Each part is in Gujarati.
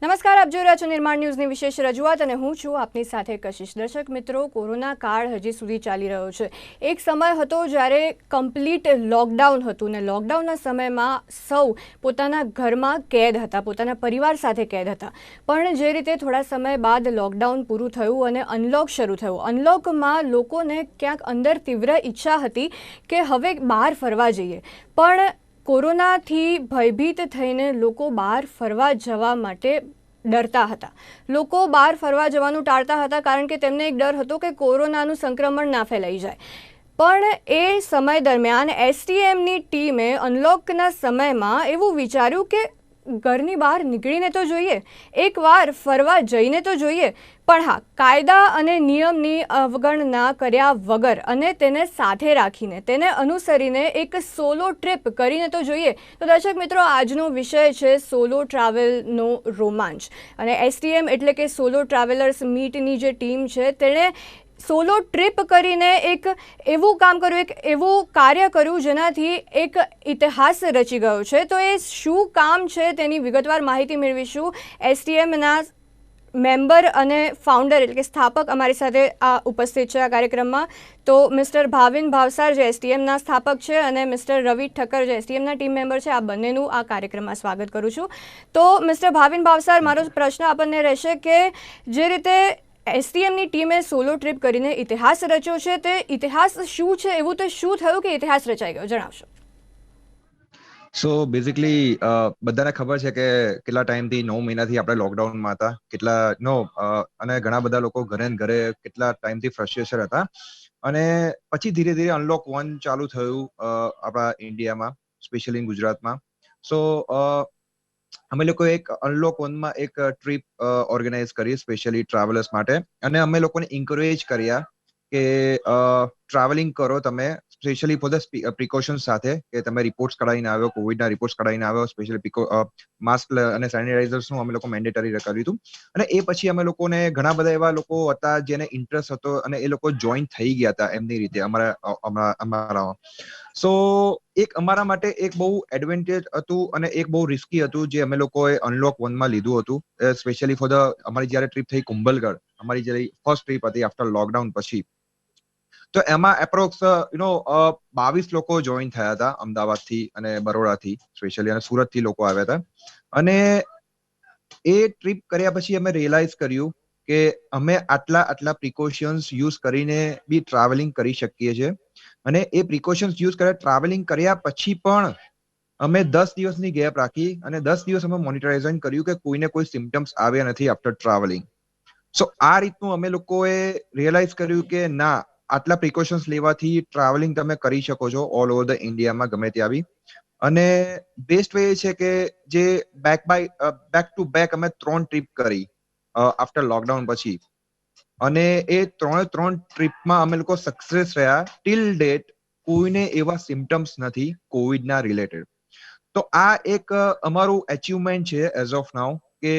નમસ્કાર, આપ જોઈ રહ્યા છો નિર્માણ ન્યૂઝની વિશેષ રજૂઆત અને હું છું આપની સાથે કશિશ. દર્શક મિત્રો, કોરોના કાળ હજી સુધી ચાલી રહ્યો છે. એક સમય હતો જ્યારે કમ્પ્લીટ લોકડાઉન હતું ને લોકડાઉનના સમયમાં સૌ પોતાના ઘરમાં કેદ હતા, પોતાના પરિવાર સાથે કેદ હતા. પણ જે રીતે થોડા સમય બાદ લોકડાઉન પૂરું થયું અને અનલોક શરૂ થયું, અનલોકમાં લોકોને ક્યાંક અંદર તીવ્ર ઈચ્છા હતી કે હવે બહાર ફરવા જઈએ. પણ કોરોનાથી ભયભીત થઈને લોકો બહાર ફરવા જવા માટે ડરતા હતા. લોકો બહાર ફરવા જવાનું ટાળતા હતા કારણ કે તેમને એક ડર હતો કે કોરોનાનું સંક્રમણ ના ફેલાઈ જાય. પણ એ સમય દરમિયાન એસટીએમની ટીમે અનલોકના સમયમાં એવું વિચાર્યું કે ઘરની બહાર નીકળીને તો જોઈએ, એકવાર ફરવા જઈને તો જોઈએ. પણ હા, કાયદા અને નિયમની અવગણના કર્યા વગર અને તેને સાથે રાખીને, તેને અનુસરીને એક સોલો ટ્રીપ કરીને તો જોઈએ. તો દર્શક મિત્રો, આજનો વિષય છે સોલો ટ્રાવેલનો રોમાંચ. અને એસટીએમ એટલે કે સોલો ટ્રાવેલર્સ મીટની જે ટીમ છે તેણે સોલો ટ્રીપ કરીને એક એવું કામ કર્યું, એક એવું કાર્ય કર્યું જેનાથી એક ઇતિહાસ રચી ગયો છે. તો એ શું કામ છે તેની વિગતવાર માહિતી મેળવીશું. એસટીએમના મેમ્બર અને ફાઉન્ડર એટલે કે સ્થાપક અમારી સાથે આ ઉપસ્થિત છે આ કાર્યક્રમમાં. તો મિસ્ટર ભાવિન ભાવસાર જે એસટીએમના સ્થાપક છે અને મિસ્ટર રવિ ઠક્કર જે એસટીએમના ટીમ મેમ્બર છે, આ બંનેનું આ કાર્યક્રમમાં સ્વાગત કરું છું. તો મિસ્ટર ભાવિન ભાવસાર, મારો પ્રશ્ન આપણને રહેશે કે જે રીતે એસટીએમની ટીમે સોલો ટ્રીપ કરીને ઇતિહાસ રચ્યો છે, તે ઇતિહાસ શું છે? એવું તો શું થયું કે ઇતિહાસ રચાઈ ગયો, જણાવશો? સો બેઝિકલી બધાને ખબર છે કે કેટલા ટાઈમથી 9 મહિનાથી આપણે લોકડાઉનમાં હતા, અને ઘણા બધા લોકો ઘરે ને ઘરે કેટલા ટાઈમથી ફ્રસ્ટ્રેશન હતા. અને પછી ધીરે ધીરે અનલોક 1 ચાલુ થયું આપણા ઇન્ડિયામાં, સ્પેશિયલી ગુજરાતમાં. સો અમે લોકો એક અનલોક 1માં એક ટ્રીપ ઓર્ગેનાઇઝ કરી સ્પેશિયલી ટ્રાવેલર્સ માટે. અને અમે લોકોને એન્કરેજ કર્યા કે ટ્રાવેલિંગ કરો તમે, સ્પેશિયલી ફોર ધ પ્રિકોશન સાથે, કે તમે રિપોર્ટ્સ કઢાવીને આવ્યો, કોવિડના રિપોર્ટ્સ કઢાવીને આવ્યો, સ્પેશિયલી માસ્ક અને સેનિટાઇઝર્સનું અમે લોકો મેન્ડેટરી કર્યું હતું. અને એ પછી અમે લોકોને ઘણા બધા એવા લોકો હતા જેને ઇન્ટરેસ્ટ હતો અને એ લોકો જોઈન થઈ ગયા હતા એમની રીતે અમારા. સો એક અમારા માટે એક બહુ એડવાન્ટેજ હતું અને એક બહુ રિસ્કી હતું જે અમે લોકોએ અનલોક 1માં લીધું હતું. સ્પેશિયલી ફોર અમારી જયારે ટ્રીપ થઈ કુંભલગઢ, અમારી જયારે ફર્સ્ટ ટ્રીપ હતી આફ્ટર લોકડાઉન પછી, તો એમાં એપ્રોક્સ 22 લોકો જોઈન થયા હતા અમદાવાદથી અને બરોડાથી સ્પેશિયલી, અને સુરતથી લોકો આવ્યા હતા. અને એ ટ્રીપ કર્યા પછી અમે રિયલાઇઝ કર્યું કે અમે આટલા પ્રિકોશન્સ યુઝ કરીને બી ટ્રાવેલિંગ કરી શકીએ છીએ. અને એ પ્રિકોશન્સ યુઝ કર્યા ટ્રાવેલિંગ કર્યા પછી પણ અમે 10 દિવસની ગેપ રાખી અને 10 દિવસ અમે મોનિટરાઇઝેશન કર્યું કે કોઈને કોઈ સિમ્ટમ્સ આવ્યા નથી આફ્ટર ટ્રાવેલિંગ. સો આ રીતનું અમે લોકોએ રિયલાઇઝ કર્યું કે ના, આટલા પ્રિકોશન્સ લેવાથી ટ્રાવેલિંગ તમે કરી શકો છો ઓલ ઓવર ધ ઇન્ડિયામાં ગમે ત્યાં બી. અને બેસ્ટ વે છે કે જે બેક ટુ બેક અમે 3 ટ્રીપ કરી આફ્ટર લોકડાઉન પછી. અને એ 3 ટ્રીપમાં અમે લોકો સક્સેસ રહ્યા. ટિલ ડેટ કોઈને એવા સિમ્ટમ્સ નથી કોવિડના રિલેટેડ. તો આ એક અમારું અચીવમેન્ટ છે એઝ ઓફ નાઉ, કે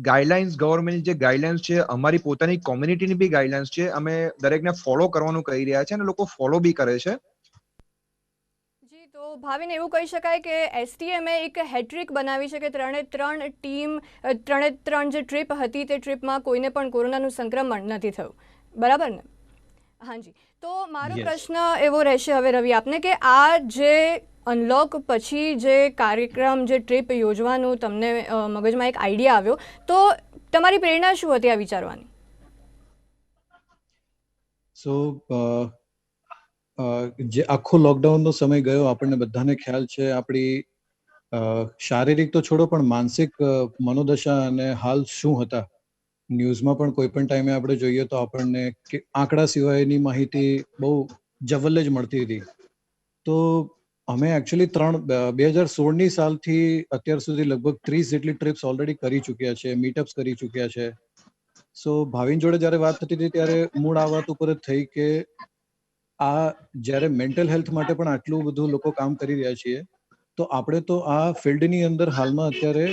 ગાઈડલાઇન્સ, ગવર્મેન્ટ જે ગાઈડલાઇન્સ છે, અમારી પોતાની કોમ્યુનિટીની બી ગાઈડલાઇન્સ છે, અમે દરેકને ફોલો કરવાનું કહી રહ્યા છે અને લોકો ફોલો બી કરે છે. જી, તો ભાવિન, એવું કહી શકાય કે એસટીએમએ એક હેટ્રિક બનાવી છે કે 3 ટીમ, 3 જે ટ્રીપ હતી તે ટ્રીપમાં કોઈને પણ કોરોનાનું સંક્રમણ નથી થયું, બરાબર ને? હાજી. તો મારો પ્રશ્ન એવો રહેશે હવે રવિ આપને કે આ જે અનલોક પછી જે કાર્યક્રમ, જે ટ્રીપ યોજવાનું તમને મગજમાં એક આઈડિયા આવ્યો, તો તમારી પ્રેરણા શું હતી આ વિચારવાની? સો જે આખો લોકડાઉનનો સમય ગયો, આપણને બધાને ખ્યાલ છે, આપણી શારીરિક તો છોડો પણ માનસિક મનોદશા અને હાલ શું હતા. ન્યૂઝમાં પણ કોઈ પણ ટાઈમે આપણે જોઈએ તો આપણને આંકડા સિવાયની માહિતી બહુ જવલ્લે જ મળતી હતી. તો અમે એકચ્યુઅલી 2016ની સાલથી અત્યાર સુધી લગભગ 30 જેટલી ટ્રીપ્સ ઓલરેડી કરી ચૂક્યા છે, મીટઅપ્સ કરી ચૂક્યા છે. સો ભાવિન જોડે જ્યારે વાત થતી હતી ત્યારે મૂળ આ વાત ઉપર જ થઈ કે આ જ્યારે મેન્ટલ હેલ્થ માટે પણ આટલું બધું લોકો કામ કરી રહ્યા છીએ, તો આપણે તો આ ફિલ્ડની અંદર હાલમાં અત્યારે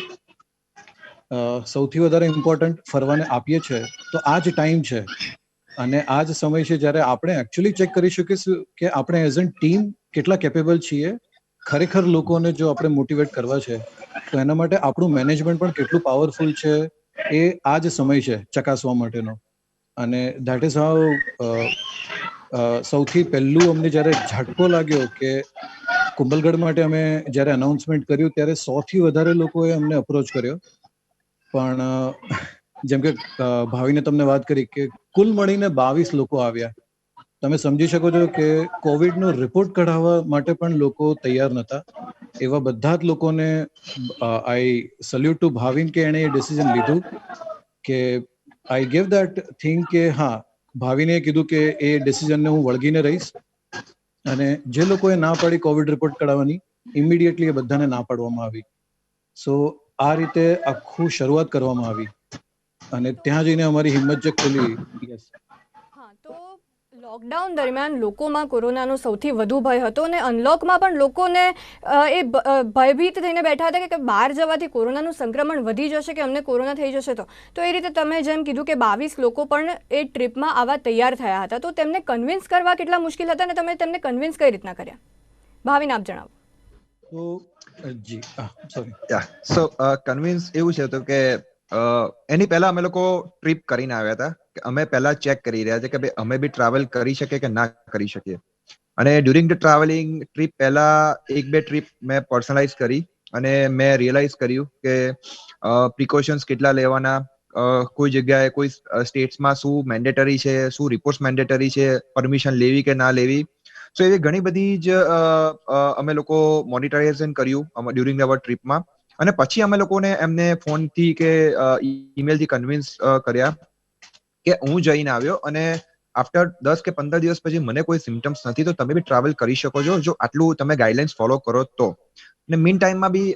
સૌથી વધારે ઇમ્પોર્ટન્ટ ફરવાને આપીએ છીએ. તો આ જ ટાઈમ છે અને આ જ સમય છે જ્યારે આપણે એકચ્યુઅલી ચેક કરી શકીશું કે આપણે એઝ અ ટીમ કેટલા કેપેબલ છીએ ખરેખર લોકોને જો આપણે મોટિવેટ કરવા છે તો એના માટે આપણું મેનેજમેન્ટ પણ કેટલું પાવરફુલ છે એ આ જ સમય છે ચકાસવા માટેનો. અને ધેટ ઇઝ હાઉ સૌથી પહેલું અમને જ્યારે ઝટકો લાગ્યો કે કુંભલગઢ માટે અમે જ્યારે અનાઉન્સમેન્ટ કર્યું ત્યારે 100 થી વધારે લોકોએ અમને અપ્રોચ કર્યો. પણ જેમ કે ભાવિને તમને વાત કરી કે કુલ મળીને 22 લોકો આવ્યા. તમે સમજી શકો છો કે કોવિડનો રિપોર્ટ કઢાવવા માટે પણ લોકો તૈયાર નહોતા. એવા બધા જ લોકોને આઈ સલ્યુટ ટુ ભાવિન કે એણે એ ડિસિઝન લીધું કે આઈ ગેવ દેટ થિંગ કે હા, ભાવિને કીધું કે એ ડિસિઝનને હું વળગીને રહીશ. અને જે લોકોએ ના પાડી કોવિડ રિપોર્ટ કઢાવવાની, ઇમિડિયેટલી એ બધાને ના પાડવામાં આવી. સો આ રીતે આખું શરૂઆત કરવામાં આવી અને ત્યાં જઈને અમારી હિંમત જે ખુલી. યસ. હા, તો લોકડાઉન દરમિયાન લોકોમાં કોરોનાનો સૌથી વધુ ભય હતો અને અનલોકમાં પણ લોકોને ભયભીત થઈને બેઠા હતા કે બહાર જવાથી કોરોનાનું સંક્રમણ વધી જશે કે અમને કોરોના થઈ જશે. તો એ રીતે તમે જેમ કીધું કે 22 લોકો પણ એ ટ્રીપમાં આવવા તૈયાર થયા હતા, તો તેમને કન્વિન્સ કરવા કેટલા મુશ્કેલ હતા અને તમે તેમને કન્વિન્સ કઈ રીતના કર્યા? ભાવિન, આપ જણાવો. તો જી સોરી. યા સો કન્વિન્સ એવું છે તો કે એની પહેલા અમે લોકો ટ્રીપ કરીને આવ્યા હતા કે અમે પહેલા ચેક કરી રહ્યા છે કે ભાઈ અમે બી ટ્રાવેલ કરી શકીએ કે ના કરી શકીએ. અને ડ્યુરિંગ ધ ટ્રાવેલિંગ ટ્રીપ પહેલા 1-2 ટ્રીપ મેં પર્સનલાઇઝ કરી અને મેં રિયલાઇઝ કર્યું કે પ્રિકોશન્સ કેટલા લેવાના, કોઈ જગ્યાએ કોઈ સ્ટેટ્સમાં શું મેન્ડેટરી છે, શું રિપોર્ટ્સ મેન્ડેટરી છે, પરમિશન લેવી કે ના લેવી. સો એવી ઘણી બધી જ અમે લોકો મોનિટરાઇઝેશન કર્યું ડ્યુરિંગ અવર ટ્રીપમાં. અને પછી અમે લોકોને એમને ફોનથી કે ઈમેલથી કન્વિન્સ કર્યા કે હું જઈને આવ્યો અને આફ્ટર 10 કે 15 દિવસ પછી મને કોઈ સિમ્ટમ્સ નથી, તો તમે બી ટ્રાવેલ કરી શકો છો જો આટલું તમે ગાઈડલાઇન્સ ફોલો કરો તો. અને મીન ટાઈમમાં બી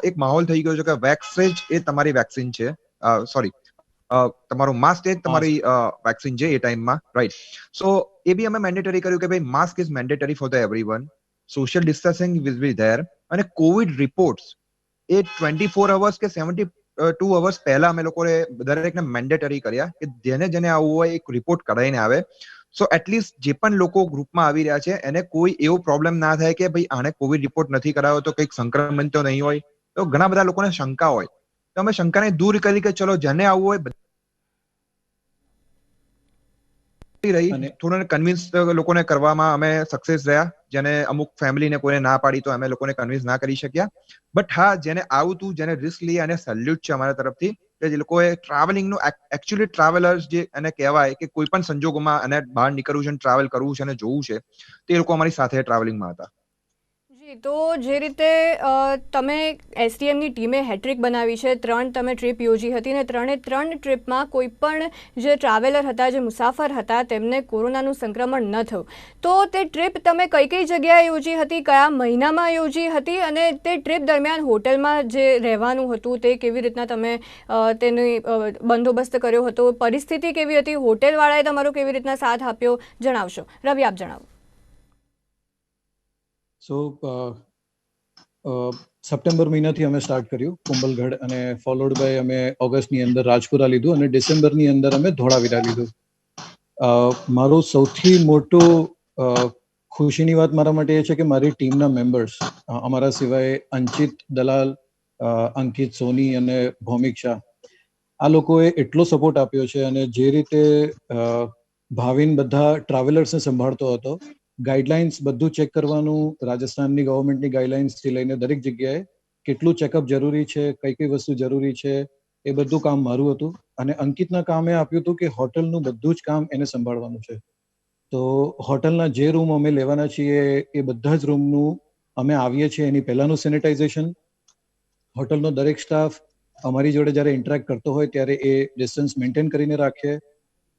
એક માહોલ થઈ ગયો છે કે વેક્સેજ એ તમારી વેક્સિન છે. સોરી, તમારું માસ્ક એ તમારી વેક્સિન છે એ ટાઈમમાં, રાઈટ? સો એ બી અમે મેન્ડેટરી કર્યું કે ભાઈ mask is mandatory for the everyone, social distancing will be there, અને કોવિડ રિપોર્ટ્સ એ 24 અવર્સ કે 72 અવર્સ પહેલા અમે લોકોએ દરેકને મેન્ડેટરી કર્યા કે જેને આવવું હોય એક રિપોર્ટ કઢાઈને આવે. સો એટલીસ્ટ જે પણ લોકો ગ્રુપમાં આવી રહ્યા છે એને કોઈ એવો પ્રોબ્લેમ ના થાય કે ભાઈ આને કોવિડ રિપોર્ટ નથી કરાવ્યો તો કંઈક સંક્રમણ તો નહીં હોય. તો ઘણા બધા લોકોને શંકા હોય, તો અમે શંકાને દૂર કરી કે ચલો જેને આવવું હોય રહી અને થોડોને કન્વિન્સ લોકોને કરવામાં અમે સક્સેસ રહ્યા. જેને અમુક ફેમિલીને કોઈને ના પાડી તો અમે લોકોને કન્વિન્સ ના કરી શક્યા. બટ હા, જેને આવું તું, જેને રિસ્ક લઈ, અને સેલ્યુટ છે અમારા તરફથી કે જે લોકોએ ટ્રાવેલિંગનું એકચ્યુઅલી ટ્રાવેલર્સ જે એને કહેવાય કે કોઈ પણ સંજોગોમાં અને બહાર નીકળવું છે અને ટ્રાવેલ કરવું છે અને જોવું છે, તે લોકો અમારી સાથે ટ્રાવેલિંગમાં હતા. જી, તો જે રીતે તમે એસટીએમની ટીમે હેટ્રિક બનાવી છે, 3 તમે ટ્રીપ યોજી હતી અને 3 ટ્રીપમાં કોઈ પણ જે ટ્રાવેલર હતા, જે મુસાફર હતા, તેમને કોરોનાનું સંક્રમણ ન થયું. તો તે ટ્રીપ તમે કઈ જગ્યાએ યોજી હતી, કયા મહિનામાં યોજી હતી અને તે ટ્રીપ દરમિયાન હોટલમાં જે રહેવાનું હતું તે કેવી રીતના તમે તેની બંદોબસ્ત કર્યો હતો, પરિસ્થિતિ કેવી હતી, હોટેલવાળાએ તમારો કેવી રીતના સાથ આપ્યો, જણાવશો? રવિ, આપ જણાવો. સો સપ્ટેમ્બર મહિનાથી અમે સ્ટાર્ટ કર્યું કુંભલગઢ અને ફોલોડ બાય અમે ઓગસ્ટની અંદર રાજપુરા લીધું અને ડિસેમ્બરની અંદર અમે ધોળાવીરા લીધું. મારું સૌથી મોટું ખુશીની વાત મારા માટે એ છે કે મારી ટીમના મેમ્બર્સ, અમારા સિવાય અંચિત દલાલ, અંકિત સોની અને ભૌમિક શાહ, આ લોકોએ એટલો સપોર્ટ આપ્યો છે. અને જે રીતે ભાવિન બધા ટ્રાવેલર્સને સંભાળતો હતો, ગાઈડલાઇન્સ બધું ચેક કરવાનું, રાજસ્થાનની ગવર્મેન્ટની ગાઈડલાઇન્સથી લઈને દરેક જગ્યાએ કેટલું ચેકઅપ જરૂરી છે, કઈ વસ્તુ જરૂરી છે, એ બધું કામ મારું હતું. અને અંકિતના કામે આપ્યું હતું કે હોટલનું બધું જ કામ એને સંભાળવાનું છે. તો હોટલના જે રૂમ અમે લેવાના છીએ એ બધા જ રૂમનું અમે આવીએ છીએ એની પહેલાંનું સેનિટાઇઝેશન, હોટલનો દરેક સ્ટાફ અમારી જોડે જ્યારે ઇન્ટરેક્ટ કરતો હોય ત્યારે એ ડિસ્ટન્સ મેન્ટેન કરીને રાખે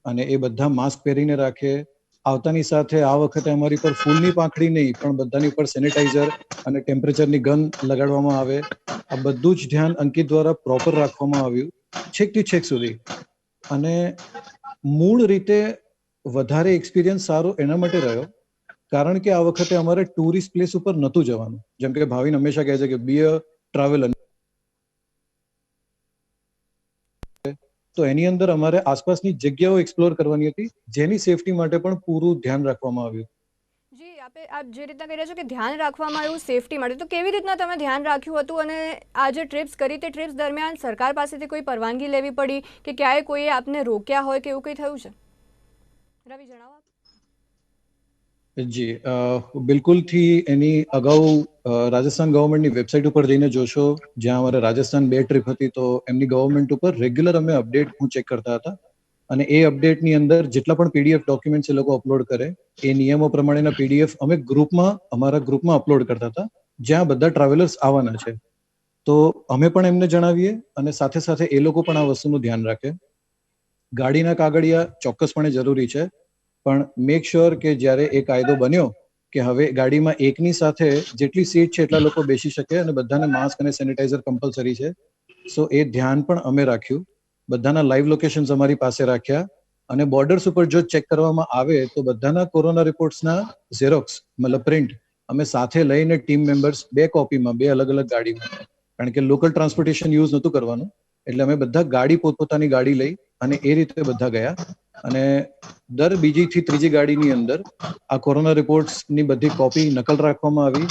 અને એ બધા માસ્ક પહેરીને રાખે. આવતાની સાથે આ વખતે અમારી પર ફૂલની પાંખડી નહીં પણ બધાની ઉપર સેનિટાઈઝર અને ટેમ્પરેચરની ગન લગાડવામાં આવે. આ બધું જ ધ્યાન અંકિત દ્વારા પ્રોપર રાખવામાં આવ્યું છેકથી છેક સુધી. અને મૂળ રીતે વધારે એક્સપિરિયન્સ સારો એના માટે રહ્યો કારણ કે આ વખતે અમારે ટુરિસ્ટ પ્લેસ ઉપર નહોતું જવાનું. જેમ કે ભાવિન હંમેશા કહે છે કે બી અ ટ્રાવેલર, તો એની અંદર અમારે આસપાસની જગ્યાઓ એક્સપ્લોર કરવાની હતી જેની સેફટી માટે પણ પૂરું ધ્યાન રાખવામાં આવ્યું. જી, આપ જે રીતના કહી રહ્યા છો કે ધ્યાન રાખવામાં આવ્યું સેફટી માટે, તો કેવી રીતના તમે ધ્યાન રાખ્યું હતું અને આ જે ટ્રીપ્સ કરી તે ટ્રીપ્સ દરમિયાન સરકાર પાસેથી કોઈ પરવાનગી લેવી પડી કે ક્યાંય કોઈએ આપને રોક્યા હોય કે એવું કંઈ થયું છે? રવિ, જણાવો આપ. જી બિલકુલથી એની અગાઉ રાજસ્થાન ગવર્મેન્ટની વેબસાઇટ ઉપર જઈને જોશો, જ્યાં અમારે રાજસ્થાન 2 ટ્રીપ હતી, તો એમની ગવર્મેન્ટ ઉપર રેગ્યુલર અમે અપડેટ હું ચેક કરતા હતા અને એ અપડેટની અંદર જેટલા પણ પીડીએફ ડોક્યુમેન્ટ્સ એ લોકો અપલોડ કરે એ નિયમો પ્રમાણેના પીડીએફ અમે અમારા ગ્રુપમાં અપલોડ કરતા હતા, જ્યાં બધા ટ્રાવેલર્સ આવવાના છે. તો અમે પણ એમને જણાવીએ અને સાથે સાથે એ લોકો પણ આ વસ્તુનું ધ્યાન રાખે. ગાડીના કાગળિયા ચોક્કસપણે જરૂરી છે, પણ મેક શ્યોર કે જ્યારે એ કાયદો બન્યો કે હવે ગાડીમાં એકની સાથે જેટલી સીટ છે એટલા લોકો બેસી શકે અને બધાને માસ્ક અને સેનિટાઈઝર કમ્પલસરી છે, સો એ ધ્યાન પણ અમે રાખ્યું. બધાના લાઈવ લોકેશન્સ અમારી પાસે રાખ્યા અને બોર્ડર્સ ઉપર જો ચેક કરવામાં આવે તો બધાના કોરોના રિપોર્ટ્સના ઝેરોક્સ મતલબ પ્રિન્ટ અમે સાથે લઈને ટીમ મેમ્બર્સ 2 કોપીમાં 2 અલગ અલગ ગાડીમાં, કારણ કે લોકલ ટ્રાન્સપોર્ટેશન યુઝ નહોતું કરવાનું, એટલે અમે બધા ગાડી પોતપોતાની ગાડી લઈ અને એ રીતે બધા ગયા અને દર બીજીથી ત્રીજી ગાડીની અંદર આ કોરોના રિપોર્ટ્સની બધી કોપી નકલ રાખવામાં આવી.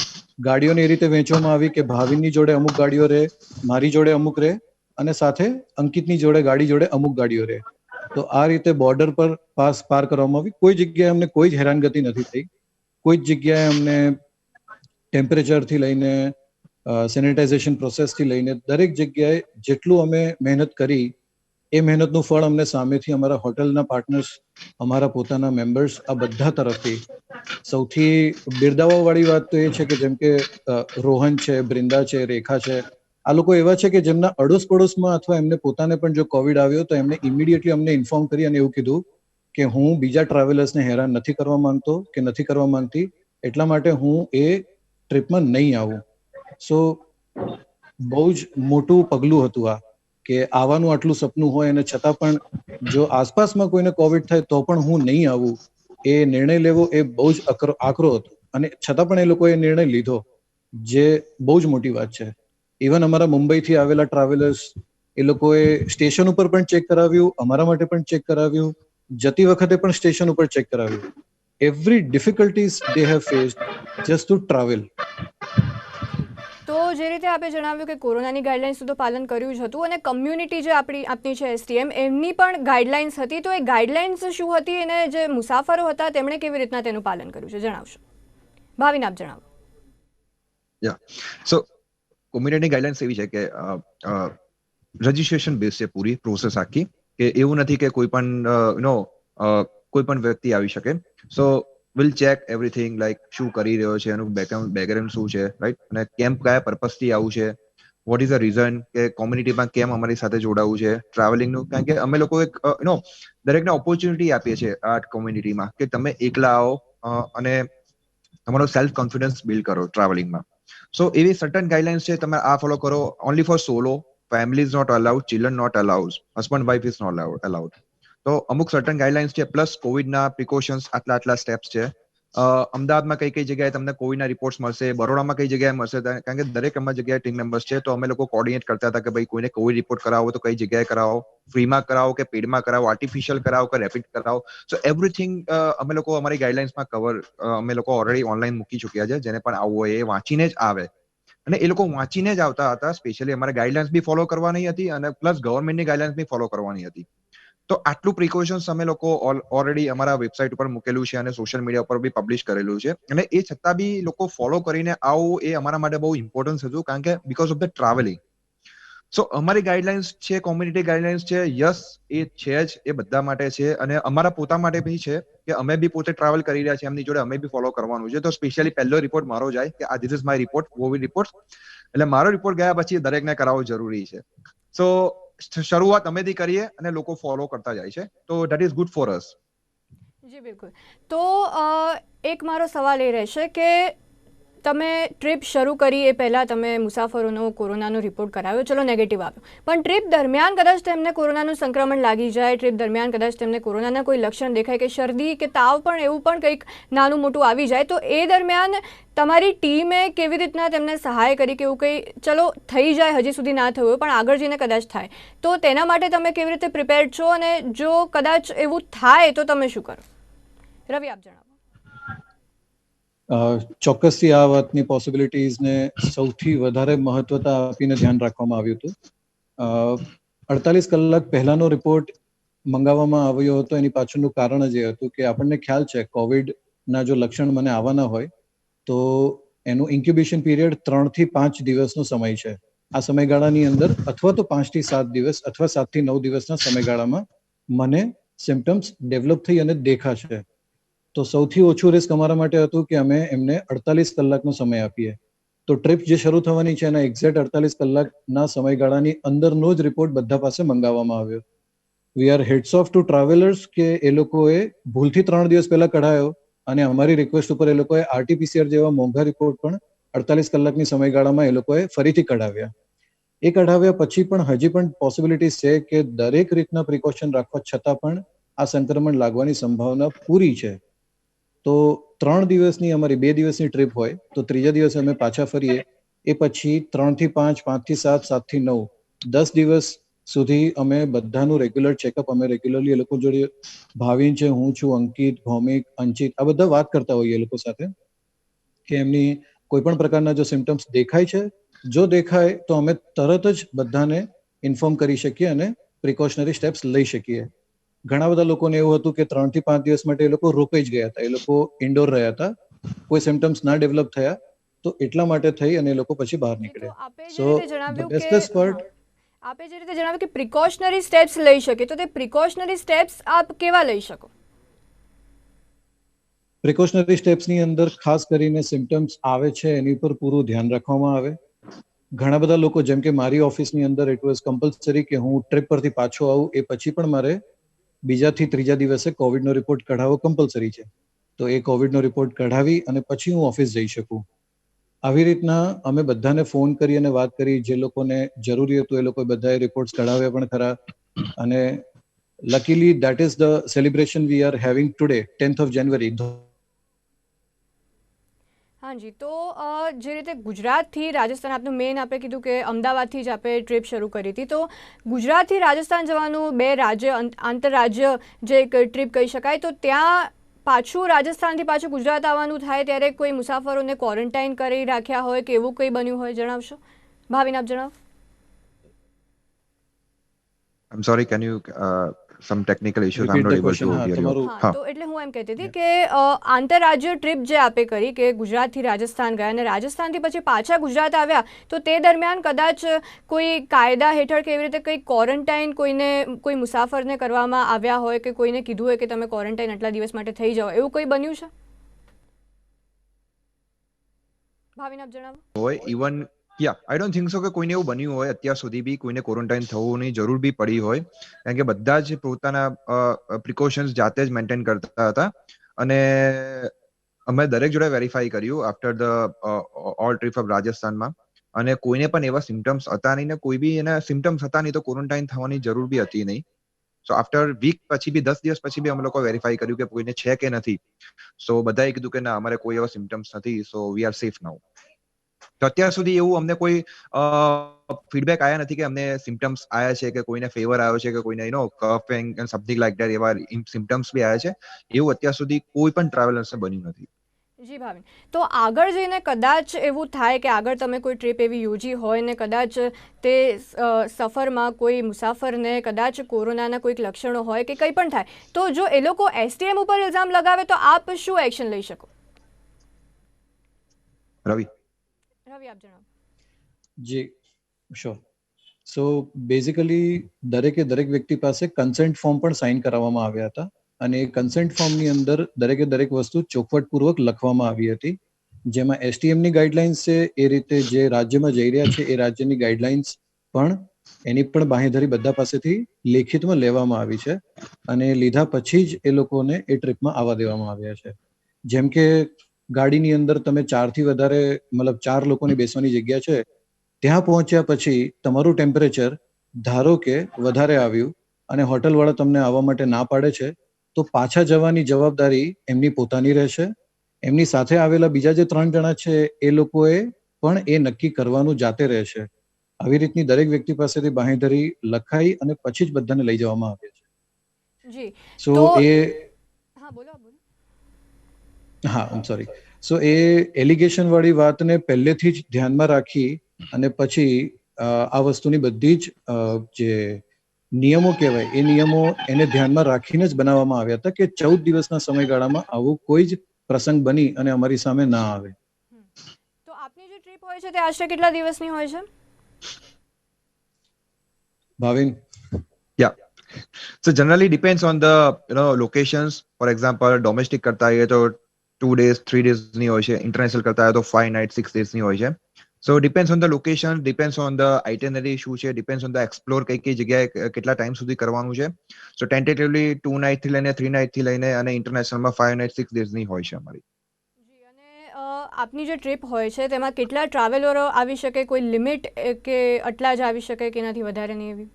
ગાડીઓને એ રીતે વહેંચવામાં આવી કે ભાવિનની જોડે અમુક ગાડીઓ રહે, મારી જોડે અમુક રહે અને સાથે અંકિતની જોડે ગાડી જોડે અમુક ગાડીઓ રહે. તો આ રીતે બોર્ડર પર પાર કરવામાં આવી. કોઈ જગ્યાએ અમને કોઈ જ હેરાનગતિ નથી થઈ. કોઈ જ જગ્યાએ અમને ટેમ્પરેચરથી લઈને સેનિટાઇઝેશન પ્રોસેસથી લઈને દરેક જગ્યાએ જેટલું અમે મહેનત કરી એ મહેનતનું ફળ અમને સામેથી અમારા હોટલના પાર્ટનર્સ, અમારા પોતાના મેમ્બર્સ, આ બધા તરફથી. સૌથી બિરદાવવાવાળી વાત તો એ છે કે જેમ કે રોહન છે, બ્રિંદા છે, રેખા છે, આ લોકો એવા છે કે જેમના અડોસ પડોશમાં અથવા એમને પોતાને પણ જો કોવિડ આવ્યો તો એમને ઇમિડિયેટલી અમને ઇન્ફોર્મ કરી અને એવું કીધું કે હું બીજા ટ્રાવેલર્સને હેરાન નથી કરવા માંગતો કે નથી કરવા માંગતી, એટલા માટે હું એ ટ્રીપમાં નહીં આવું. સો બહુ જ મોટું પગલું હતું આ, કે આવવાનું આટલું સપનું હોય અને છતાં પણ જો આસપાસમાં કોઈને કોવિડ થાય તો પણ હું નહીં આવું, એ નિર્ણય લેવો એ બહુ જ આકરો હતો અને છતાં પણ એ લોકોએ નિર્ણય લીધો, જે બહુ જ મોટી વાત છે. ઇવન અમારા મુંબઈથી આવેલા ટ્રાવેલર્સ, એ લોકોએ સ્ટેશન ઉપર પણ ચેક કરાવ્યું, અમારા માટે પણ ચેક કરાવ્યું, જતી વખતે પણ સ્ટેશન ઉપર ચેક કરાવ્યું. Every difficulties they have faced just to travel. તો જે રીતે આપે જણાવ્યું કે કોરોનાની ગાઈડલાઇન્સનું તો પાલન કર્યું જ હતું અને કમ્યુનિટી જે આપણી છે એસટીએમ, એમની પણ ગાઈડલાઇન્સ હતી, તો એ ગાઈડલાઇન્સ શું હતી અને જે મુસાફરો હતા તેમણે કેવી રીતના તેનું પાલન કર્યું છે, જણાવશો? ભાવિન, આપ જણાવો. સો કોમ્યુનિટી ગાઈડલાઇન્સ એવી છે કે રજિસ્ટ્રેશન બેઝ છે પૂરી પ્રોસેસ આખી, કે એવું નથી કે કોઈ પણ કોઈ પણ વ્યક્તિ આવી શકે. સો વિલ ચેક એવરીથિંગ, લાઈક શું કરી રહ્યો છે, એનું બેકગ્રાઉન્ડ શું છે, રાઈટ, અને કેમ કયા પર્પઝથી આવું છે, વોટ ઇઝ ધ રીઝન કે કોમ્યુનિટીમાં કેમ અમારી સાથે જોડાવું છે ટ્રાવેલિંગનું. કારણ કે અમે લોકો એક દરેકને ઓપોર્ચ્યુનિટી આપીએ છીએ આ કોમ્યુનિટીમાં કે તમે એકલા આવો અને તમારો સેલ્ફ કોન્ફિડન્સ બિલ્ડ કરો ટ્રાવેલિંગમાં. સો એવી સર્ટન ગાઈડલાઇન્સ છે, તમે આ ફોલો કરો. Only for solo, family is not allowed, children not allowed, husband wife is not allowed. તો અમુક સર્ટન ગાઈડલાઇન્સ છે, પ્લસ કોવિડના પ્રિકોશન્સ આટલા સ્ટેપ્સ છે. અમદાવાદમાં કઈ જગ્યાએ તમને કોવિડના રિપોર્ટ્સ મળશે, બરોડામાં કઈ જગ્યાએ મળશે, કારણ કે દરેક અમારી જગ્યાએ ટીમ મેમ્બર્સ છે, તો અમે લોકો કોર્ડિનેટ કરતા હતા કે ભાઈ કોઈને કોવિડ રિપોર્ટ કરાવો તો કઈ જગ્યાએ કરાવો, ફ્રીમાં કરાવો કે પેડમાં કરાવો, આર્ટિફિશિયલ કરાવો કે રેપિડ કરાવો. સો એવરીથિંગ અમે લોકો અમારી ગાઈડલાઇન્સમાં અમે લોકો ઓલરેડી ઓનલાઈન મૂકી ચુક્યા છે. જેને પણ આવવું હોય એ વાંચીને જ આવે અને એ લોકો વાંચીને જ આવતા હતા. સ્પેશિયલી અમારે ગાઈડલાઇન્સ બી ફોલો કરવાની હતી અને પ્લસ ગવર્મેન્ટની ગાઈડલાઇન્સ બી ફોલો કરવાની હતી. તો આટલું પ્રિકોશન્સ અમે લોકો ઓલરેડી અમારા વેબસાઇટ ઉપર મૂકેલું છે અને સોશિયલ મીડિયા ઉપર બી પબ્લિશ કરેલું છે. અને એ છતાં બી લોકો ફોલો કરીને આવું એ અમારા માટે બહુ ઇમ્પોર્ટન્સ હતું, કારણ કે બીકોઝ ઓફ ધ ટ્રાવેલિંગ. સો અમારી ગાઈડલાઇન્સ છે, કોમ્યુનિટી ગાઈડલાઇન્સ છે, યસ એ છે જ, એ બધા માટે છે અને અમારા પોતા માટે બી છે કે અમે બી પોતે ટ્રાવેલ કરી રહ્યા છીએ, એમની જોડે અમે બી ફોલો કરવાનું છે. તો સ્પેશિયલી પહેલો રિપોર્ટ મારો જાય કે આ this is my report, Covid report, એટલે મારો રિપોર્ટ ગયા પછી દરેકને કરાવવો જરૂરી છે. સો શરૂઆત અમેથી કરીએ અને લોકો ફોલો કરતા જાય છે, તો that is good for us. જી બિલકુલ. તો એક મારો સવાલ એ રહેશે કે તમે ટ્રીપ શરૂ કરી એ પહેલાં તમે મુસાફરોનો કોરોનાનો રિપોર્ટ કરાવ્યો, ચલો નેગેટિવ આવ્યો, પણ ટ્રીપ દરમિયાન કદાચ તેમને કોરોનાનું સંક્રમણ લાગી જાય, ટ્રીપ દરમિયાન કદાચ તેમને કોરોનાના કોઈ લક્ષણ દેખાય કે શરદી કે તાવ પણ એવું પણ કંઈક નાનું મોટું આવી જાય, તો એ દરમિયાન તમારી ટીમે કેવી રીતના તેમને સહાય કરી કે એવું કંઈ ચલો થઈ જાય, હજી સુધી ના થયું પણ આગળ જઈને કદાચ થાય, તો તેના માટે તમે કેવી રીતે પ્રિપેર્ડ છો અને જો કદાચ એવું થાય તો તમે શું કરો? રવિ, આપ જણાવો. ચોક્કસથી આ વાતની પોસિબિલિટીઝને સૌથી વધારે મહત્વતા આપીને ધ્યાન રાખવામાં આવ્યું હતું. 48 કલાક પહેલાનો રિપોર્ટ મંગાવવામાં આવ્યો હતો. એની પાછળનું કારણ જ એ હતું કે આપણને ખ્યાલ છે કોવિડના જો લક્ષણ મને આવવાના હોય તો એનું ઇન્ક્યુબેશન પીરિયડ 3 થી 5 દિવસનો સમય છે. આ સમયગાળાની અંદર અથવા તો 5 થી 7 દિવસ અથવા 7 થી 9 દિવસના સમયગાળામાં મને સિમ્ટમ્સ ડેવલપ થઈ અને દેખાશે. તો સૌથી ઓછું રિસ્ક અમારા માટે હતું કે અમે એમને 48 કલાકનો સમય આપીએ. તો ટ્રીપ જે શરૂ થવાની છે એના એક્ઝેક્ટ 48 કલાકના સમયગાળાની અંદરનો જ રિપોર્ટ બધા પાસે મંગાવવામાં આવ્યો. We are heads off to travellers કે એ લોકોએ ભૂલથી 3 દિવસ પહેલા કઢાયો અને અમારી રિક્વેસ્ટ ઉપર એ લોકોએ આરટીપીસીઆર જેવા મોંઘા રિપોર્ટ પણ 48 કલાકની સમયગાળામાં એ લોકોએ ફરીથી કઢાવ્યા. એ કઢાવ્યા પછી પણ હજી પણ પોસિબિલિટીઝ છે કે દરેક રીતના પ્રિકોશન રાખવા છતાં પણ આ સંક્રમણ લાગવાની સંભાવના પૂરી છે. તો 3 દિવસની અમારી 2 દિવસની ટ્રીપ હોય તો ત્રીજા દિવસે અમે પાછા ફરીએ. એ પછી 3 થી 5, 5 થી 7, 7 થી 9, 10 દિવસ સુધી અમે બધાનું રેગ્યુલર ચેકઅપ અમે રેગ્યુલરલી એ લોકો જોડે ભાવિન છે, હું છું, અંકિત, ભૌમિક, અંચિત આ બધા વાત કરતા હોઈએ એ લોકો સાથે કે એમની કોઈ પણ પ્રકારના જો સિમ્ટમ્સ દેખાય છે, જો દેખાય તો અમે તરત જ બધાને ઇન્ફોર્મ કરી શકીએ અને પ્રિકોશનરી સ્ટેપ્સ લઈ શકીએ. ઘણા બધા લોકોને એવું હતું કે 3 થી 5 દિવસ માટે એ લોકો રોકાઈ જ ગયા હતા. એ લોકો ઇન્ડોર રહ્યા હતા, કોઈ સિમ્ટમ્સ ના ડેવલપ થયા તો એટલા માટે થઈ અને એ લોકો પછી બહાર જી, તો નીકળ્યા. આપે જે સો રીતે ધ જણાવ્યું બેસ્ટેસ્ટ કે પાર્ટ, આપે જે રીતે જણાવ્યું કે પ્રિકોશનરી સ્ટેપ્સ લઈ શકે, તો તે પ્રિકોશનરી સ્ટેપ્સ આપ કેવા લઈ શકો? પ્રિકોશનરી સ્ટેપ્સની અંદર ખાસ કરીને સિમ્ટમ્સ આવે છે એની પર પૂરું ધ્યાન રાખવામાં આવે. ઘણા બધા લોકો જેમ કે મારી ઓફિસની અંદર ઇટ વોઝ કમ્પલસરી કે હું ટ્રીપ પરથી પાછો આવું એ પછી પણ મારે બીજાથી ત્રીજા દિવસે કોવિડનો રિપોર્ટ કઢાવવો કમ્પલસરી છે. તો એ કોવિડનો રિપોર્ટ કઢાવી અને પછી હું ઓફિસ જઈ શકું. આવી રીતના અમે બધાને ફોન કરી અને વાત કરી, જે લોકોને જરૂરી હતું એ લોકોએ બધાએ રિપોર્ટ્સ કઢાવ્યા પણ ખરા. અને luckily that is the celebration we are having today 10th of January. હાજી, તો જે રીતે ગુજરાતથી રાજસ્થાન, આપનું મેઇન આપણે કીધું કે અમદાવાદથી જ આપણે ટ્રીપ શરૂ કરી હતી, તો ગુજરાતથી રાજસ્થાન જવાનું 2 રાજ્ય આંતરરાજ્ય જે એક ટ્રીપ કહી શકાય, તો ત્યાં પાછું રાજસ્થાનથી પાછું ગુજરાત આવવાનું થાય ત્યારે કોઈ મુસાફરોને ક્વોરન્ટાઇન કરી રાખ્યા હોય કે એવું કંઈ બન્યું હોય, જણાવશો? ભાવિન, આપ જણાવો. I'm sorry, can you some technical issues? I'm repeat not the able question. to હા, hear you. તમારું. હા, તો એટલે હું એમ કહેતી હતી કે આંતરરાજ્ય ટ્રીપ જે આપે કરી કે ગુજરાતથી રાજસ્થાન ગયા અને રાજસ્થાનથી પછી પાછા ગુજરાત આવ્યા, તો તે દરમિયાન કદાચ કોઈ કાયદા હેઠળ કે એવી રીતે કંઈ ક્વોરન્ટાઇન કોઈ મુસાફરને કરવામાં આવ્યા હોય કે કોઈને કીધું હોય કે તમે ક્વોરન્ટાઇન આટલા દિવસ માટે થઈ જાઓ, એવું કંઈ બન્યું છે? ભાવિન, આપ જણાવો. હોય even I don't think so કે કોઈને એવું બન્યું હોય અત્યાર સુધી બી કોઈને ક્વોરન્ટાઇન થવાની જરૂર બી પડી હોય, કારણ કે બધા જ પોતાના પ્રિકોશન્સ જાતે જ મેન્ટેન કરતા હતા. અને અમે દરેક જોડે વેરીફાઈ કર્યું after the all trip of રાજસ્થાનમાં, અને કોઈને પણ એવા સિમ્ટમ્સ હતા નહીં ને કોઈ બી એના સિમ્ટમ્સ હતા નહીં તો ક્વોરન્ટાઇન થવાની જરૂર બી હતી નહીં. સો આફ્ટર વીક પછી બી 10 દિવસ પછી બી અમે લોકો વેરીફાઈ કર્યું કે કોઈને છે કે નથી. સો બધાએ કીધું કે ના, અમારે કોઈ એવા સિમ્ટમ્સ નથી, સો વી આર સેફ નાઉ. તો અત્યાર સુધી એવું અમને કોઈ ફીડબેક આયા નથી કે અમને સિમ્ટમ્સ આયા છે કે કોઈને ફીવર આવ્યો છે કે કોઈને coughing and something like that એવા સિમ્ટમ્સ બી આયા છે. એવું અત્યાર સુધી કોઈ પણ ટ્રાવેલર્સને બન્યું નથી. જી ભાવિન, તો આગળ જઈને કદાચ એવું થાય કે આગળ તમે કોઈ ટ્રીપ એવી યોજી હોય ને કદાચ તે સફરમાં કોઈ મુસાફરને કદાચ કોરોનાના કોઈક લક્ષણો હોય કે કંઈ પણ થાય, તો જો એ લોકો એસટીએમ ઉપર ઇલ્ઝામ લગાવે તો આપ શું એક્શન લઈ શકો? રવિ, આપ જણાવો. જી, શ્યોર. સો બેઝિકલી દરેક વ્યક્તિ પાસે કન્સેન્ટ ફોર્મ પણ સાઇન કરાવવામાં આવ્યા હતા અને એ કન્સેન્ટ ફોર્મની અંદર દરેક વસ્તુ ચોખવટપૂર્વક લખવામાં આવી હતી, જેમાં એસટીએમની ગાઈડલાઇન્સ છે એ રીતે જે રાજ્યમાં જઈ રહ્યા છે એ રાજ્યની ગાઈડલાઇન્સ પણ એની પણ બાંહેધરી બધા પાસેથી લેખિતમાં લેવામાં આવી છે અને લીધા પછી જ એ લોકોને એ ટ્રીપમાં આવવા દેવામાં આવ્યા છે. જેમ કે ગાડીની અંદર તમે 4 થી વધારે મતલબ 4 લોકોની બેસવાની જગ્યા છે, ત્યાં પહોંચ્યા પછી તમારું ટેમ્પરેચર ધારો કે વધારે આવ્યું અને હોટલવાળા તમને આવવા માટે ના પાડે છે, તો પાછા જવાની જવાબદારી એમની પોતાની રહેશે. એમની સાથે આવેલા બીજા જે 3 જણા છે એ લોકોએ પણ એ નક્કી કરવાનું જાતે રહેશે. આવી રીતની દરેક વ્યક્તિ પાસેથી બાંહેધરી લખાઈ અને પછી જ બધાને લઈ જવામાં આવે છે. જી, સો તો એ હા, બોલો. હા, આઈ am sorry. So A allegation વાળી વાતને પહેલેથી જ ધ્યાનમાં રાખી અને પછી આ વસ્તુની બધી જ જે નિયમો કહેવાય એ નિયમો એને ધ્યાનમાં રાખીને જ બનાવવામાં આવ્યા હતા કે 14 દિવસના સમયગાળામાં આવું કોઈ જ પ્રસંગ બની અને અમારી સામે ના આવે. તો આપની જે ટ્રીપ હોય છે તે આશરે કેટલા દિવસની હોય છે? Bhavin, Yeah. So generally depends on the locations. For example, domestic કરતા હોઈએ તો 2 days, 3 days ની હોય છે. International કરતા હોય તો 5 nights, 6 days ની હોય છે. So depends on the location, depends on the itinerary શું છે, depends on the explore કઈ જગ્યાએ કેટલા ટાઈમ સુધી કરવાનું છે. So tentatively 2 night થી લઈને 3 night થી લઈને અને ઇન્ટરનેશનલમાં 5 night 6 days ની હોય છે અમારી. જી, અને આપની જે ટ્રીપ હોય છે તેમાં કેટલા ટ્રાવેલરો આવી શકે, કોઈ લિમિટ કે આટલા જ આવી શકે કે એનાથી વધારે નહીં એવી?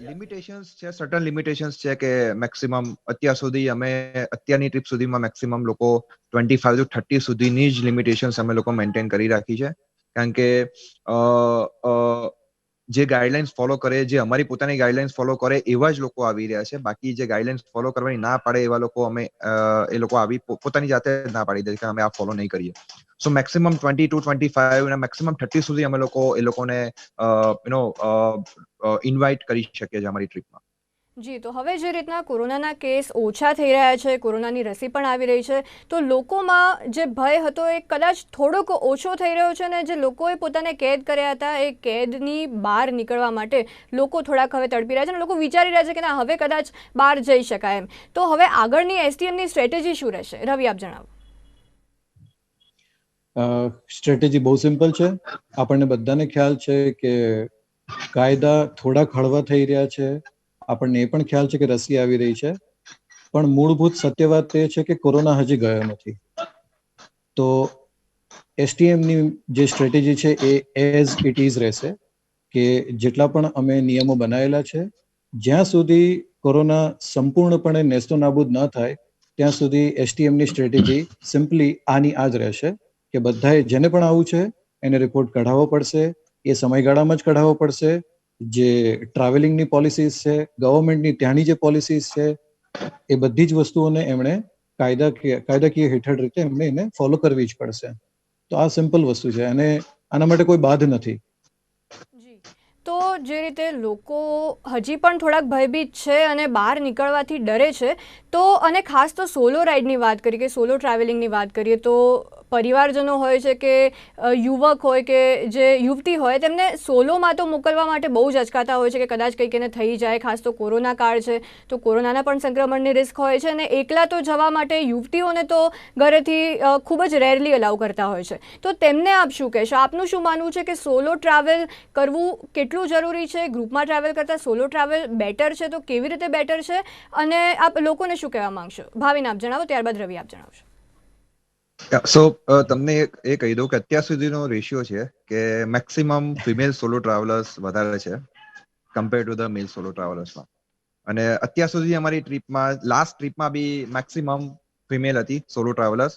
લિમિટેશન્સ છે, સર્ટન લિમિટેશન્સ છે કે મેક્સિમમ અત્યાર સુધી અમે અત્યારની ટ્રીપ સુધીમાં મેક્સિમમ લોકો 25 to 30 સુધીની જ લિમિટેશન્સ અમે લોકો મેન્ટેન કરી રાખી છે. કારણ કે જે ગાઈડલાઇન્સ ફોલો કરે, જે અમારી પોતાની ગાઈડલાઇન્સ ફોલો કરે એવા જ લોકો આવી રહ્યા છે. બાકી જે ગાઈડલાઇન્સ ફોલો કરવાની ના પાડે એવા લોકો એ લોકો આવી પોતાની જાતે ના પાડી દે કે અમે આ ફોલો નહીં કરીએ. સો મેક્સિમમ 20 to 25 અને મેક્સિમમ 30 સુધી અમે લોકો એ લોકોને ઇન્વાઇટ કરી શકીએ છીએ અમારી ટ્રીપમાં. જી, તો હવે જે રીતના કોરોનાના કેસ ઓછા થઈ રહ્યા છે, કોરોનાની રસી પણ આવી રહી છે, તો લોકોમાં જે ભય હતો એ કદાચ થોડોક ઓછો થઈ રહ્યો છે અને જે લોકોએ પોતાને કેદ કર્યા હતા એ કેદની બહાર નીકળવા માટે લોકો થોડાક હવે તડપી રહ્યા છે અને લોકો વિચારી રહ્યા છે કે ના હવે કદાચ બહાર જઈ શકાય એમ. તો હવે આગળની એસટીએમની સ્ટ્રેટેજી શું રહેશે? રવિ, આપ જણાવો. સ્ટ્રેટેજી બહુ સિમ્પલ છે. આપણને બધાને ખ્યાલ છે કે કાયદા થોડાક હળવા થઈ રહ્યા છે. આપણને એ પણ ખ્યાલ છે કે રસી આવી રહી છે, પણ મૂળભૂત સત્ય વાત એ છે કે કોરોના હજી ગયો નથી. તો એસટીએમની જે સ્ટ્રેટેજી છે એ એઝ ઇટ ઇઝ રહેશે કે જેટલા પણ અમે નિયમો બનાવેલા છે, જ્યાં સુધી કોરોના સંપૂર્ણપણે નેસ્તો નાબૂદ ન થાય ત્યાં સુધી એસટીએમની સ્ટ્રેટેજી સિમ્પલી આની આ જ રહેશે કે બધાએ જેને પણ આવું છે એને રિપોર્ટ કઢાવવો પડશે, એ સમયગાળામાં જ કઢાવવો પડશે. જે ટ્રાવેલિંગની પોલિસીસ છે, ગવર્મેન્ટની ત્યાંની જે પોલિસીસ છે, એ બધી જ વસ્તુઓને એમણે કાયદાકીય હેઠળ રીતે એમણે એને ફોલો કરવી જ પડશે. તો આ સિમ્પલ વસ્તુ છે અને આના માટે કોઈ બાધ નથી. જી, તો જે રીતે લોકો હજી પણ થોડાક ભયભીત છે અને બહાર નીકળવાથી ડરે છે, તો અને ખાસ તો સોલો રાઇડની વાત કરીએ કે સોલો ટ્રાવેલિંગની વાત કરીએ તો પરિવારજનો હોય છે કે યુવક હોય કે જે યુવતી હોય તેમને સોલોમાં તો મોકલવા માટે બહુ જ અચકાતા હોય છે કે કદાચ કંઈક એને થઈ જાય. ખાસ તો કોરોના કાળ છે તો કોરોનાના પણ સંક્રમણની રિસ્ક હોય છે અને એકલા તો જવા માટે યુવતીઓને તો ઘરેથી ખૂબ જ રેરલી અલાઉ કરતા હોય છે. તો તેમને આપ શું કહેશો? આપનું શું માનવું છે કે સોલો ટ્રાવેલ કરવું કેટલું જરૂરી છે? ગ્રુપમાં ટ્રાવેલ કરતાં સોલો ટ્રાવેલ બેટર છે તો કેવી રીતે બેટર છે? અને આપ લોકોને શું કહેવા માંગશો? ભાવિન, આપ જણાવો, ત્યારબાદ રવિ, આપ જણાવશો. સો તમને એ કહી દઉં કે અત્યાર સુધીનો રેશિયો છે કે મેક્સિમમ ફિમેલ સોલો ટ્રાવેલર્સ વધારે છે compare to the male solo ટ્રાવેલર્સમાં. અને અત્યાર સુધી અમારી ટ્રીપમાં લાસ્ટ ટ્રીપમાં બી મેક્સિમમ ફિમેલ હતી solo travellers,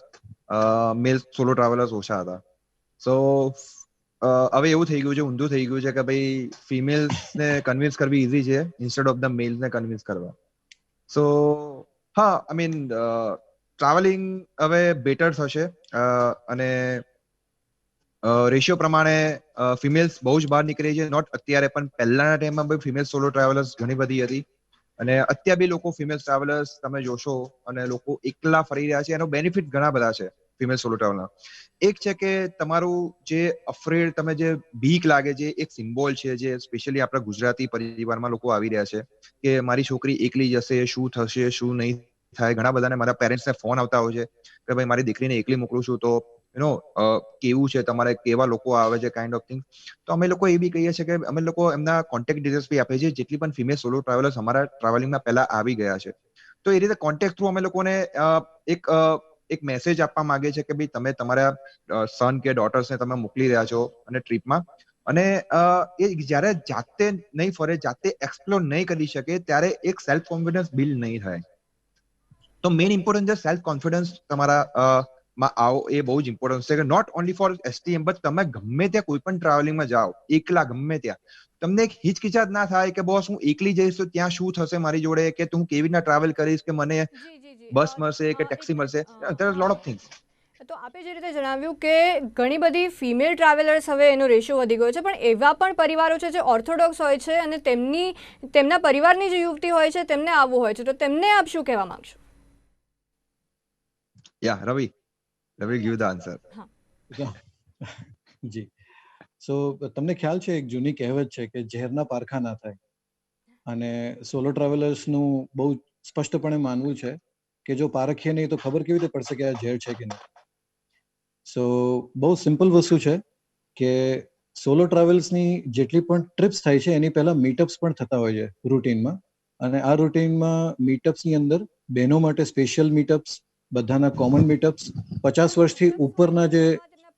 male solo travellers ઓછા હતા. સો હવે એવું થઈ ગયું છે, ઊંધું થઈ ગયું છે કે ભાઈ ફિમેલ્સને કન્વિન્સ કરવી ઇઝી છે ઇન્સ્ટેડ ઓફ ધ મેલ્સને કન્વિન્સ કરવા. સો હા, આઈ મીન ટ્રાવેલિંગ હવે બેટર થશે અને રેશિયો પ્રમાણે ફિમેલ્સ બહુ જ બહાર નીકળી છે. નોટ અત્યારે પણ પહેલાના ટાઈમમાં બી ફિમેલ સોલો ટ્રાવેલર્સ ઘણી બધી હતી અને અત્યારે બી લોકો ફિમેલ ટ્રાવેલર્સ તમે જોશો અને લોકો એકલા ફરી રહ્યા છે. એનો બેનિફિટ ઘણા બધા છે ફિમેલ સોલો ટ્રાવેલર. એક છે કે તમારું જે અફ્રેડ, તમે જે બીક લાગે છે, એક સિમ્બોલ છે જે સ્પેશિયલી આપણા ગુજરાતી પરિવારમાં લોકો આવી રહ્યા છે કે મારી છોકરી એકલી જશે, શું થશે, શું નહીં થાય. ઘણા બધાને મારા પેરેન્ટ્સને ફોન આવતા હોય છે કે ભાઈ મારી દીકરીને એકલી મોકલું છું તો કેવું છે, તમારે કેવા લોકો આવે છે, કાઇન્ડ ઓફ થિંગ. તો અમે લોકો એ બી કહીએ છીએ કે અમે લોકો એમના કોન્ટેક્ટ ડિટેલ્સ બી આપીએ છીએ જેટલી પણ ફિમેલ સોલો ટ્રાવેલર્સ અમારા ટ્રાવેલિંગમાં પહેલા આવી ગયા છે. તો એ રીતે કોન્ટેક્ટ થ્રુ અમે લોકોને એક મેસેજ આપવા માંગે છે કે ભાઈ તમે તમારા સન કે ડોટર્સને તમે મોકલી રહ્યા છો અને ટ્રીપમાં, અને એ જ્યારે જાતે નહીં ફરે, જાતે એક્સપ્લોર નહીં કરી શકે ત્યારે એક સેલ્ફ કોન્ફિડન્સ બિલ્ડ નહીં થાય. તો મેઇન ઇમ્પોર્ટન્ટ છે સેલ્ફ કોન્ફિડન્સ તમારા માં આવો, એ બહુ જ ઇમ્પોર્ટન્ટ છે કે not only for STM but તમે ગમે ત્યાં કોઈ પણ ટ્રાવેલિંગમાં જાઓ એકલા, ગમે ત્યાં તમને એક હિચકિચાટ ના થાય કે બોસ હું એકલી જઈશ તો ત્યાં શું થશે મારી જોડે, કે તું કેવી રીતના ટ્રાવેલ કરીશ, કે મને બસ મળશે કે ટેક્સી મળશે. There are lot of things. તો આપે જે રીતે જણાવ્યું કે ઘણી બધી ફિમેલ ટ્રાવેલર્સ હવે એનો રેશિયો વધી ગયો છે, પણ એવા પણ પરિવારો છે જે ઓર્થોડોક્સ હોય છે અને તેમના પરિવારની જે યુવતી હોય છે તેમને આવવું હોય છે, તો તેમને આપ શું કહેવા માંગશો? યા રવિ ગીવ ધ આન્સર. જી, સો તમને ખ્યાલ છે, એક જૂની કહેવત છે કે ઝેરના પારખા ના થાય, અને સોલો ટ્રાવેલર્સનું બહુ સ્પષ્ટપણે માનવું છે કે જો પારખીએ નહીં તો ખબર કેવી રીતે પડશે કે આ ઝેર છે કે નહીં. સો બહુ સિમ્પલ વસ્તુ છે કે સોલો ટ્રાવેલ્સની જેટલી પણ ટ્રિપ્સ થાય છે એની પહેલા મીટઅપ્સ પણ થતા હોય છે રૂટીનમાં, અને આ રૂટીનમાં મીટઅપ્સની અંદર બહેનો માટે સ્પેશિયલ મીટઅપ્સ, બધાના કોમન મીટઅપ્સ, 50 વર્ષથી ઉપરના જે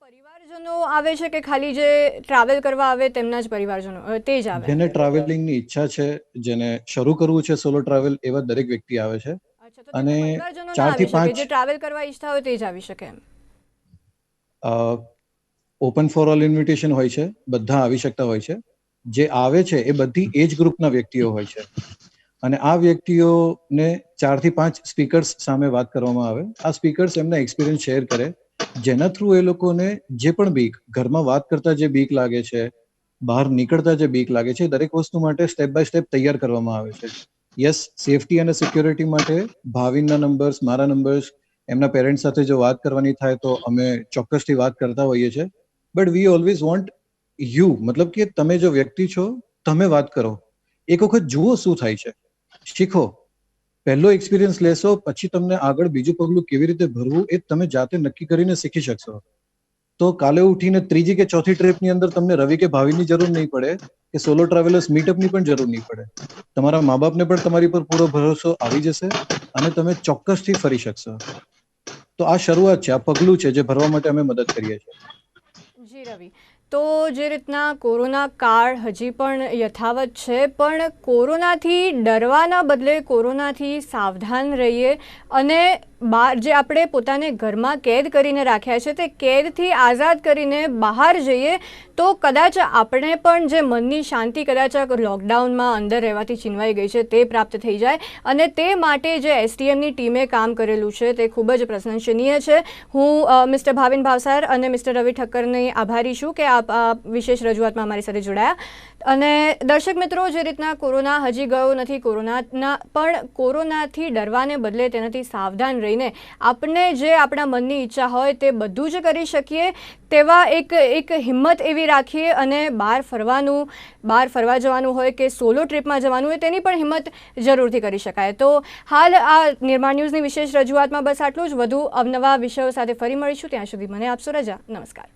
પરિવારજનો આવે છે કે ખાલી જે ટ્રાવેલ કરવા આવે તેમના જ પરિવારજનો તે જ આવે? જેને ટ્રાવેલિંગની ઈચ્છા છે, જેને શરૂ કરવું છે સોલો ટ્રાવેલ, એવા દરેક વ્યક્તિ આવે છે. અને 4 થી 5 જે ટ્રાવેલ કરવા ઈચ્છતા હોય તે જ આવી શકે એમ? ઓપન ફોર ઓલ ઇન્વિટેશન હોય છે, બધા આવી શકતા હોય છે. જે આવે છે એ બધી એજ ગ્રુપના વ્યક્તિઓ હોય છે, અને આ વ્યક્તિઓને 4 થી 5 સ્પીકર્સ સામે વાત કરવામાં આવે. આ સ્પીકર્સ એમના એક્સપિરિયન્સ શેર કરે, જેના થ્રુ એ લોકોને જે પણ બીક, ઘરમાં વાત કરતા જે બીક લાગે છે, બહાર નીકળતા જે બીક લાગે છે, દરેક વસ્તુ માટે સ્ટેપ બાય સ્ટેપ તૈયાર કરવામાં આવે છે. યસ, સેફટી અને સિક્યોરિટી માટે ભાવિનના નંબર્સ, મારા નંબર્સ, એમના પેરેન્ટ્સ સાથે જો વાત કરવાની થાય તો અમે ચોક્કસથી વાત કરતા હોઈએ છીએ. But we always want you, મતલબ કે તમે જો વ્યક્તિ છો, તમે વાત કરો, એક વખત જુઓ શું થાય છે, શીખો, પહેલો એક્સપિરિયન્સ લેશો, પછી તમને આગળ બીજું પગલું કેવી રીતે ભરવું એ તમે જાતે નક્કી કરીને શીખી શકશો. તો કાલે ઉઠીને ત્રીજી કે ચોથી ટ્રીપની અંદર તમને રવિ કે ભાવિની જરૂર નહીં પડે, કે સોલો ટ્રાવેલર્સ મીટઅપની પણ જરૂર નહીં પડે. તમારા મા બાપને પણ તમારી પર પૂરો ભરોસો આવી જશે અને તમે ચોક્કસથી ફરી શકશો. તો આ શરૂઆત છે, આ પગલું છે જે ભરવા માટે અમે મદદ કરીએ છીએ. જી રવિ, તો જે રીતના કોરોના કાળ હજી પણ યથાવત છે, પણ કોરોનાથી ડરવાના બદલે કોરોનાથી સાવધાન રહીએ અને જે આપણે પોતાને ઘરમાં કેદ કરીને રાખ્યા છે તે કેદથી આઝાદ કરીને બહાર જઈએ તો કદાચ આપણે પણ જે મનની શાંતિ કદાચ લોકડાઉનમાં અંદર રહેવાથી છીનવાઈ ગઈ છે તે પ્રાપ્ત થઈ જાય, અને તે માટે જે એસટીએમની ટીમે કામ કરેલું છે તે ખૂબ જ પ્રશંસનીય છે. હું મિસ્ટર ભાવિન ભાવસાર અને મિસ્ટર રવિ ઠક્કરની આભારી છું કે આપ આ વિશેષ રજૂઆતમાં અમારી સાથે જોડાયા. અને દર્શક મિત્રો, જે રીતના કોરોના હજી ગયો નથી, કોરોનાથી ડરવાને બદલે તેનાથી સાવધાન રહીને આપણે જે આપણા મનની ઈચ્છા હોય તે બધું જ કરી શકીએ તેવા એક હિંમત એવી રાખીએ, અને બહાર ફરવા જવાનું હોય કે સોલો ટ્રીપમાં જવાનું હોય તેની પણ હિંમત જરૂરથી કરી શકાય. તો હાલ આ નિર્માણ ન્યૂઝની વિશેષ રજૂઆતમાં બસ આટલું જ. વધુ અવનવા વિષયો સાથે ફરી મળીશું, ત્યાં સુધી મને આપશો રજા. નમસ્કાર.